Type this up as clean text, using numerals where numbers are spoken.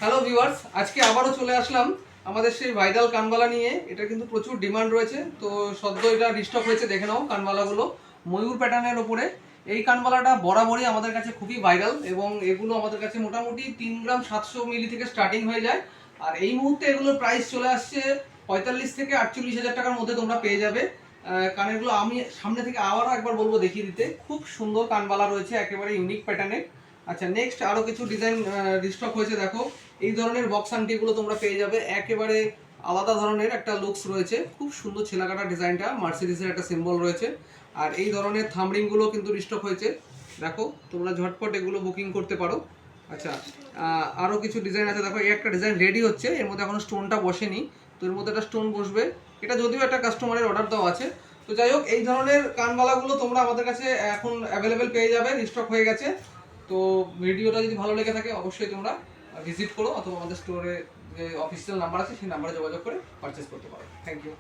Hello viewers, আজকে আবারও চলে আসলাম আমাদের সেই ভাইরাল কানবালা নিয়ে। এটা কিন্তু প্রচুর ডিমান্ড রয়েছে, তো সদ্য এটা রিস্টক হয়েছে। দেখে নাও কানবালাগুলো ময়ূর প্যাটার্নের ওপরে। এই কানবালাটা বরাবরই আমাদের কাছে খুবই ভাইরাল এবং এগুলো আমাদের কাছে মোটামুটি 3 গ্রাম 700 মিলি থেকে স্টার্টিং হয়ে যায়। আর এই মুহূর্তে এগুলোর প্রাইস চলে আসছে 45 থেকে 48 হাজার টাকার মধ্যে তোমরা পেয়ে যাবে। কানেরগুলো আমি সামনে থেকে আবারও একবার বলবো দেখিয়ে দিতে। খুব সুন্দর কানবালা রয়েছে, একেবারে ইউনিক প্যাটার্নের। আচ্ছা, নেক্সট আরও কিছু ডিজাইন রিস্টক হয়েছে। দেখো, এই ধরনের বক্স আংটিগুলো তোমরা পেয়ে যাবে। একেবারে আলাদা ধরনের একটা লুকস রয়েছে, খুব সুন্দর ছেলাকাটা ডিজাইনটা, মার্সিডিসের একটা সিম্বল রয়েছে। আর এই ধরনের থামরিংগুলো কিন্তু রিস্টক হয়েছে। দেখো, তোমরা ঝটপট এগুলো বুকিং করতে পারো। আচ্ছা, আরও কিছু ডিজাইন আছে। দেখো, এই একটা ডিজাইন রেডি হচ্ছে, এর মধ্যে এখনো স্টোনটা বসেনি, তো এর মধ্যে একটা স্টোন বসবে। এটা যদিও একটা কাস্টমারের অর্ডার দেওয়া আছে। তো যাই হোক, এই ধরনের কানবালাগুলো তোমরা আমাদের কাছে এখন অ্যাভেলেবেল পেয়ে যাবে, রিস্টক হয়ে গেছে। তো ভিডিওটা যদি ভালো লেগে থাকে অবশ্যই তোমরা ভিজিট করো, অথবা আমাদের স্টোরে যে অফিসিয়াল নাম্বার আছে সেই নাম্বারে যোগাযোগ করে পারচেস করতে পারো। Thank you.